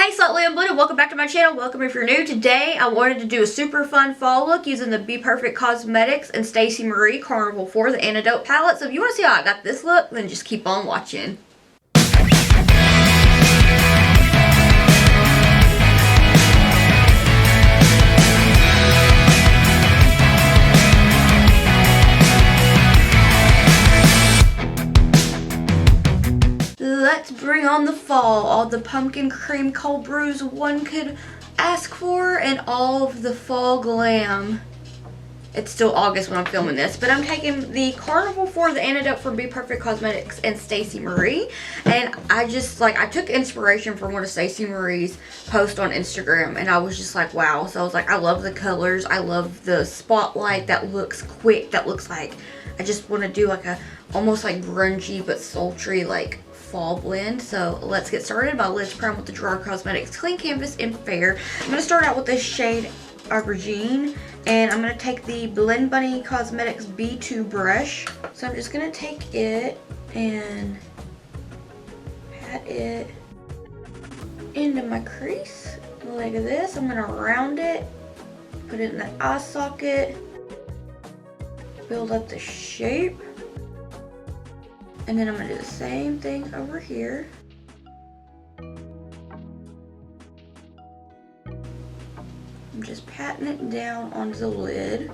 Hey Slightly Unblended, welcome back to my channel. Welcome if you're new. Today I wanted to do a super fun fall look using the Bperfect Cosmetics and Stacey Marie Carnival for the Antidote palette. So if you want to see how I got this look, then just keep on watching. Let's bring on the fall. All the pumpkin cream cold brews one could ask for and all of the fall glam. It's still August when I'm filming this, but I'm taking the Carnival for the Antidote from Bperfect Cosmetics and Stacey Marie. And I took inspiration from one of Stacey Marie's posts on Instagram, and I was just like, wow. So I was like, I love the colors. I love the spotlight that looks quick. That looks like, I just want to do like a, almost like grungy but sultry like fall blend. So let's get started. My lid's primed with the Gerard Cosmetics Clean Canvas in Fair. I'm going to start out with this shade Aubergine, and I'm going to take the Blend Bunny Cosmetics B2 brush. So I'm just going to take it and pat it into my crease like this. I'm going to round it, put it in the eye socket, build up the shape. And then I'm going to do the same thing over here. I'm just patting it down onto the lid.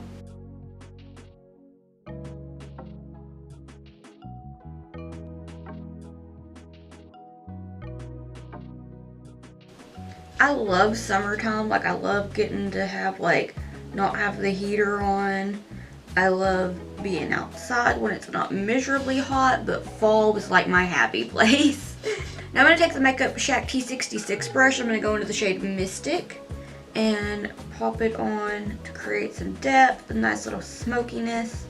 I love summertime. Like, I love getting to have not have the heater on. I love being outside when it's not miserably hot, but fall was like my happy place. Now I'm going to take the Makeup Shack T66 brush. I'm going to go into the shade Mystic and pop it on to create some depth, a nice little smokiness.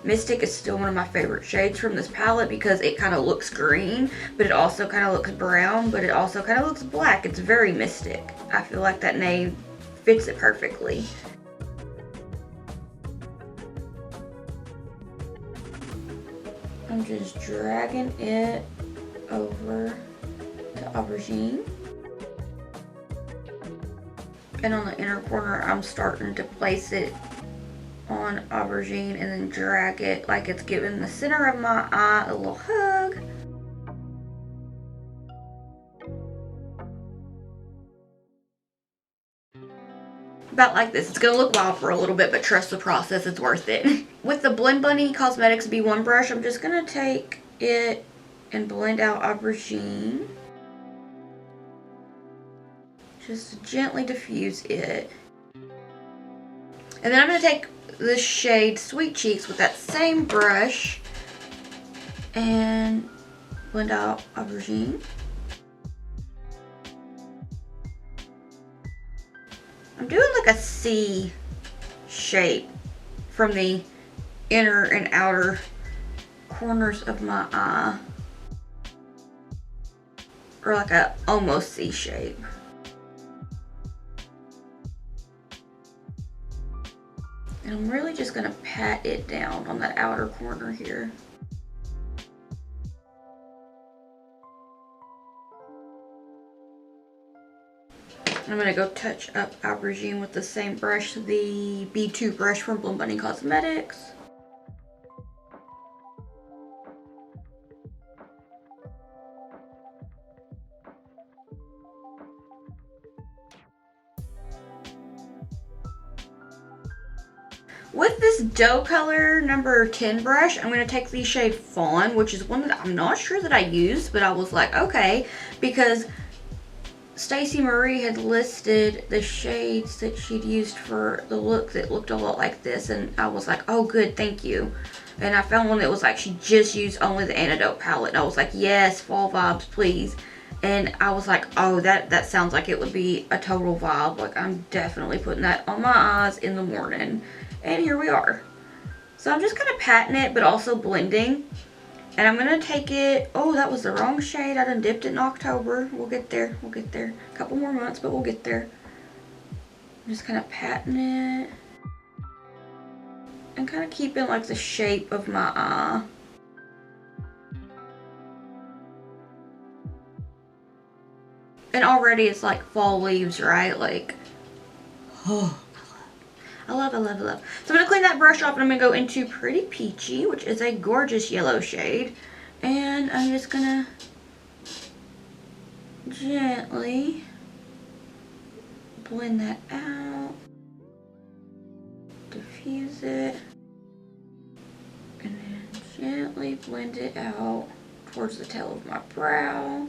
Mystic is still one of my favorite shades from this palette because it kind of looks green, but it also kind of looks brown, but it also kind of looks black. It's very Mystic. I feel like that name fits it perfectly. I'm just dragging it over to Aubergine. And on the inner corner, I'm starting to place it on Aubergine and then drag it like it's giving the center of my eye a little hug. About like this. It's going to look wild for a little bit, but trust the process, it's worth it. With the Blend Bunny Cosmetics B1 brush, I'm just going to take it and blend out Aubergine. Just gently diffuse it. And then I'm going to take the shade Sweet Cheeks with that same brush and blend out Aubergine. I'm doing like a C shape from the inner and outer corners of my eye. Or like a almost C shape. And I'm really just going to pat it down on that outer corner here. I'm going to go touch up Aubergine with the same brush, the B2 brush from Blend Bunny Cosmetics. With this dough color number 10 brush, I'm going to take the shade Fawn, which is one that I'm not sure that I used, but I was like, okay, because Stacey Marie had listed the shades that she'd used for the look that looked a lot like this, and I was like, oh good, thank you. And I found one that was like she just used only the Antidote palette, and I was like, yes, fall vibes, please. And I was like, oh, that sounds like it would be a total vibe. Like, I'm definitely putting that on my eyes in the morning. And here we are. So I'm just kind of patting it, but also blending. And I'm going to take it, oh, that was the wrong shade. I done dipped it in October. We'll get there. We'll get there. A couple more months, but we'll get there. I'm just kind of patting it. And kind of keeping like the shape of my eye. And already it's like fall leaves, right? Like, oh, I love. So I'm gonna clean that brush off and I'm gonna go into Pretty Peachy, which is a gorgeous yellow shade. And I'm just gonna gently blend that out, diffuse it, and then gently blend it out towards the tail of my brow.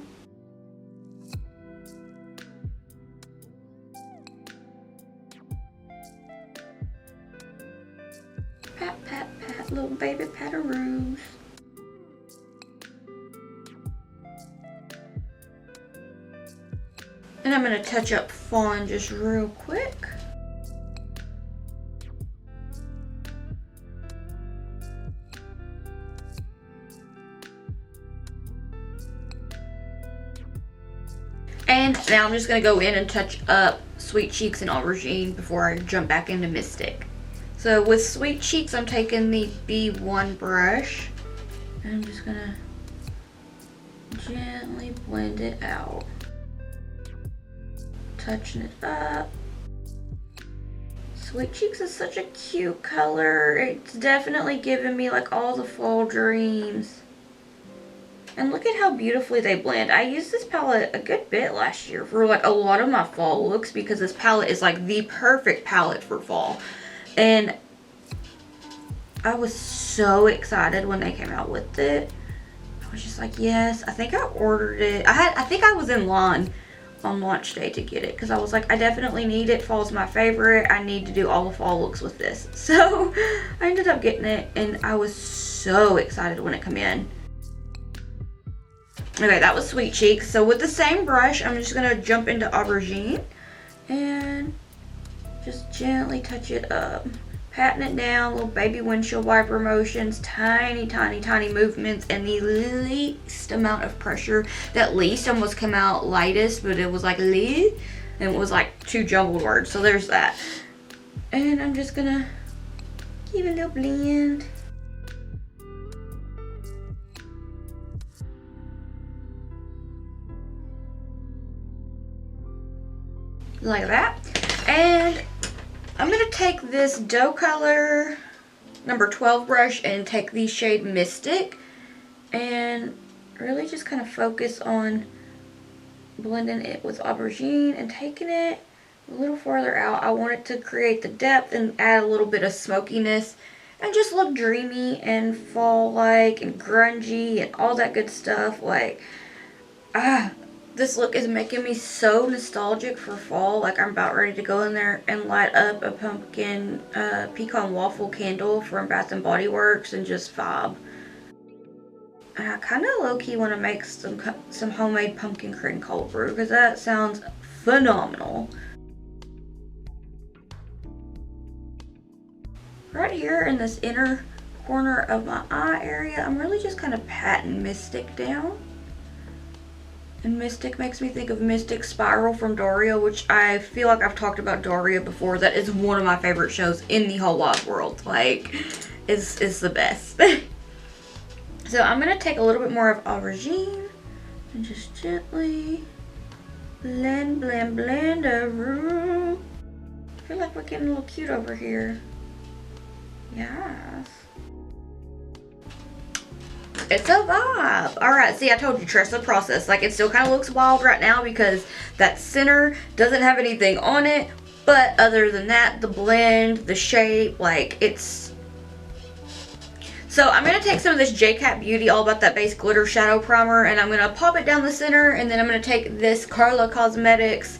Pat, pat, pat, little baby pataroos. And I'm going to touch up fawn just real quick. And now I'm just going to go in and touch up Sweet Cheeks and Aubergine before I jump back into Mystic. So with Sweet Cheeks, I'm taking the B1 brush. And I'm just going to gently blend it out. Touching it up. Sweet Cheeks is such a cute color. It's definitely giving me like all the fall dreams. And look at how beautifully they blend. I used this palette a good bit last year for like a lot of my fall looks because this palette is like the perfect palette for fall. And I was so excited when they came out with it. I was just like, yes. I think I ordered it. I think I was in line on launch day to get it because I was like, I definitely need it. Fall's my favorite. I need to do all the fall looks with this. So I ended up getting it and I was so excited when it came in. Okay, that was Sweet Cheeks. So with the same brush, I'm just gonna jump into Aubergine and just gently touch it up. Patting it down, little baby windshield wiper motions, tiny, tiny, tiny movements, and the least amount of pressure. That least almost came out lightest, but it was like least, and it was like two jumbled words. So there's that. And I'm just gonna give a little blend. Like that. And I'm going to take this dough color number 12 brush and take the shade Mystic and really just kind of focus on blending it with Aubergine and taking it a little farther out. I want it to create the depth and add a little bit of smokiness and just look dreamy and fall-like and grungy and all that good stuff. Like, this look is making me so nostalgic for fall. Like I'm about ready to go in there and light up a pumpkin pecan waffle candle from Bath & Body Works and just vibe. And I kind of low-key want to make some homemade pumpkin cream cold brew because that sounds phenomenal. Right here in this inner corner of my eye area, I'm really just kind of patting Mystic down. And Mystic makes me think of Mystic Spiral from Daria, which I feel like I've talked about Daria before. That is one of my favorite shows in the whole wide world. Like, it's the best. So I'm going to take a little bit more of Aubergine and just gently blend, blend, blend over. I feel like we're getting a little cute over here. Yes. It's a vibe. Alright, see, I told you, trust the process. Like, it still kind of looks wild right now because that center doesn't have anything on it. But other than that, the blend, the shape, like, it's... So, I'm going to take some of this Jcat Beauty All About That Base Glitter Shadow Primer, and I'm going to pop it down the center, and then I'm going to take this Carla Cosmetics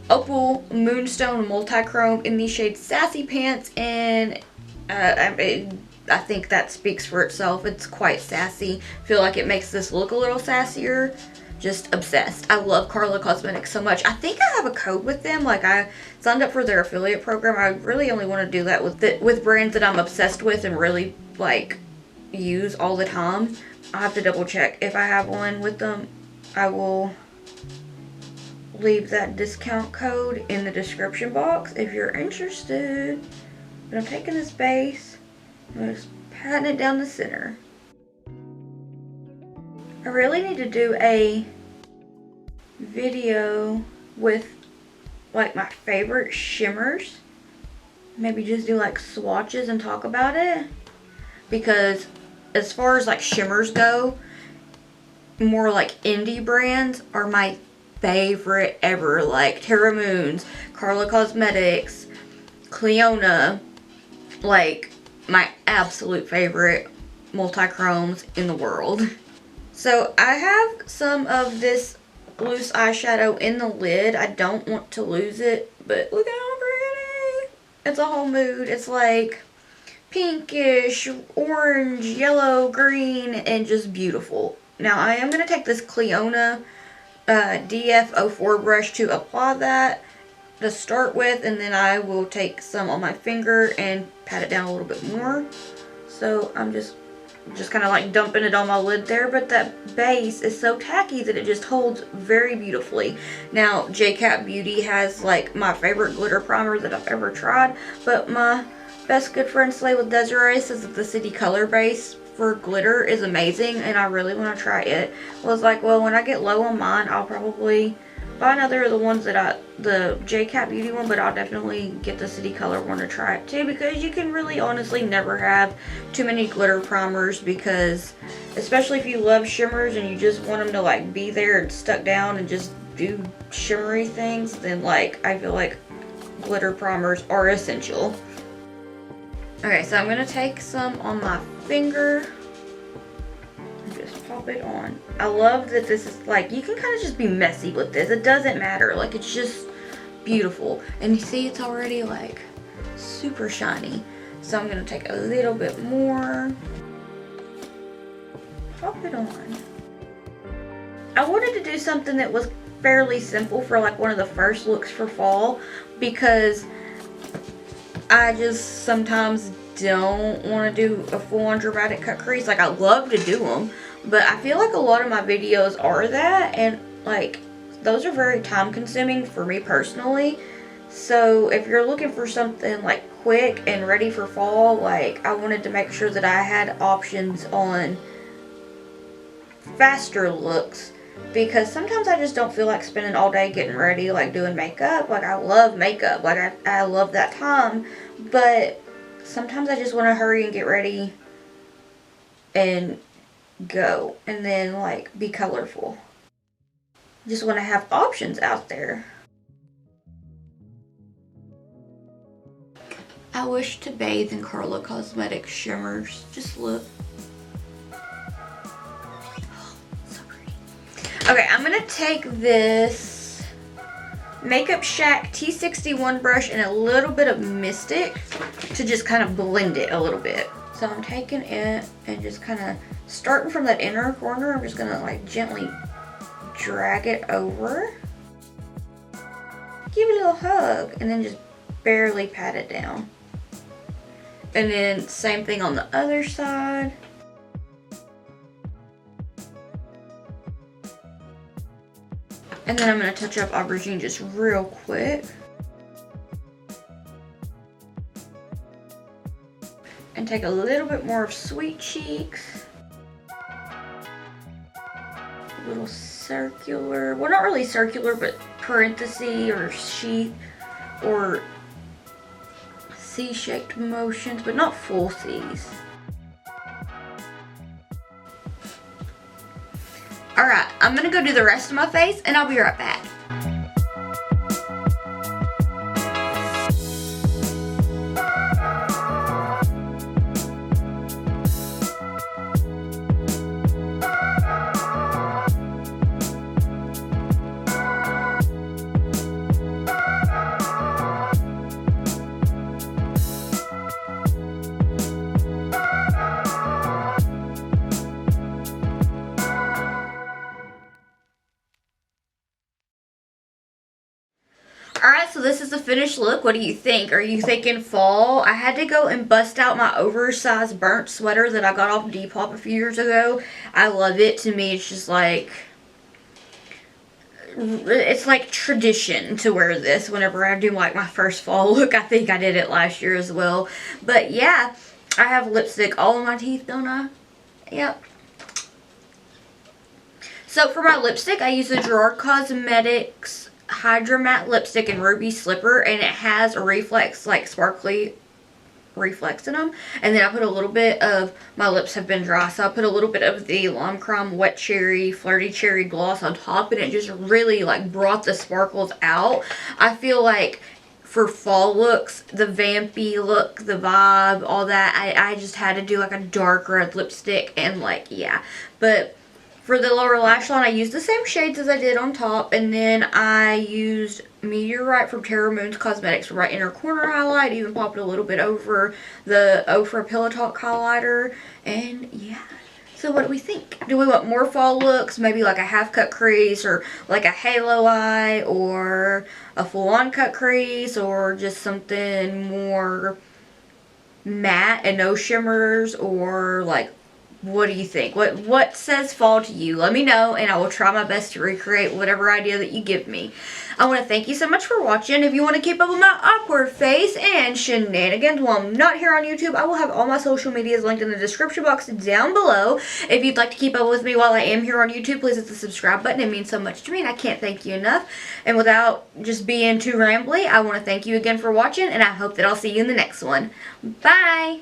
Opal Moonstone Multichrome in the shade Sassy Pants, and I think that speaks for itself. It's quite sassy. I feel like it makes this look a little sassier. Just obsessed. I love Carla Cosmetics so much. I think I have a code with them. Like, I signed up for their affiliate program. I really only want to do that with brands that I'm obsessed with and really, like, use all the time. I'll have to double check. If I have one with them, I will leave that discount code in the description box if you're interested. But I'm taking this base, I'm just patting it down the center. I really need to do a video with like my favorite shimmers. Maybe just do like swatches and talk about it. Because as far as like shimmers go, more like indie brands are my favorite ever. Like Terra Moons, Carla Cosmetics, Cleona. Like my absolute favorite multi-chromes in the world. So I have some of this loose eyeshadow in the lid. I don't want to lose it, but look how pretty. It's a whole mood. It's like pinkish, orange, yellow, green, and just beautiful. Now I am going to take this Cleona DF04 brush to apply that to start with, and then I will take some on my finger and pat it down a little bit more. So I'm just kind of like dumping it on my lid there, but that base is so tacky that it just holds very beautifully. Now Jcat Beauty has like my favorite glitter primer that I've ever tried, but my best good friend Slay with Desiree says that the City Color base for glitter is amazing and I really want to try it. I was like, well, when I get low on mine, I'll probably buy another of the ones that the Jcat Beauty one, but I'll definitely get the City Color one to try it too, because you can really honestly never have too many glitter primers, because especially if you love shimmers and you just want them to like be there and stuck down and just do shimmery things, then like I feel like glitter primers are essential. Okay, so I'm gonna take some on my finger and just pop it on. I love that this is like, you can kind of just be messy with this. It doesn't matter. Like, it's just beautiful. And you see it's already like super shiny. So I'm gonna take a little bit more. Pop it on. I wanted to do something that was fairly simple for like one of the first looks for fall, because I just sometimes don't want to do a full-on dramatic cut crease. Like, I love to do them, but I feel like a lot of my videos are that, and like those are very time consuming for me personally. So if you're looking for something like quick and ready for fall, like I wanted to make sure that I had options on faster looks, because sometimes I just don't feel like spending all day getting ready, like doing makeup. Like, I love makeup, like I love that time, but sometimes I just want to hurry and get ready and go, and then like be colorful. Just want to have options out there. I wish to bathe in Carla Cosmetics shimmers. Just look. Okay, I'm going to take this Makeup Shack T61 brush and a little bit of Mystic to just kind of blend it a little bit. So I'm taking it and just kind of starting from that inner corner, I'm just going to like gently drag it over. Give it a little hug and then just barely pat it down. And then same thing on the other side. And then I'm going to touch up aubergine just real quick. And take a little bit more of Sweet Cheeks. A little circular, well, not really circular, but parenthesis or sheath or C-shaped motions, but not full C's. Alright, I'm gonna go do the rest of my face and I'll be right back. Alright, so this is the finished look. What do you think? Are you thinking fall? I had to go and bust out my oversized burnt sweater that I got off Depop a few years ago. I love it. To me, it's just like, it's like tradition to wear this whenever I do like my first fall look. I think I did it last year as well. But yeah, I have lipstick all in my teeth, don't I? Yep. So for my lipstick, I use the Gerard Cosmetics Hydra Matte Lipstick in Ruby Slipper, and it has a reflex, like sparkly reflex in them. And then I put a little bit of, my lips have been dry, so I put a little bit of the Lime Crime Wet Cherry Flirty Cherry Gloss on top, and it just really like brought the sparkles out. I feel like for fall looks, the vampy look, the vibe, all that, I just had to do like a dark red lipstick, and like, yeah. But for the lower lash line, I used the same shades as I did on top, and then I used Meteorite from Terra Moon's Cosmetics for my inner corner highlight. Even popped a little bit over the Ofra Pillow Talk highlighter, and yeah. So what do we think? Do we want more fall looks? Maybe like a half cut crease, or like a halo eye, or a full on cut crease, or just something more matte and no shimmers, or like, what do you think? What says fall to you? Let me know, and I will try my best to recreate whatever idea that you give me. I want to thank you so much for watching. If you want to keep up with my awkward face and shenanigans while I'm not here on YouTube, I will have all my social medias linked in the description box down below. If you'd like to keep up with me while I am here on YouTube, please hit the subscribe button. It means so much to me, and I can't thank you enough. And without just being too rambly, I want to thank you again for watching, and I hope that I'll see you in the next one. Bye!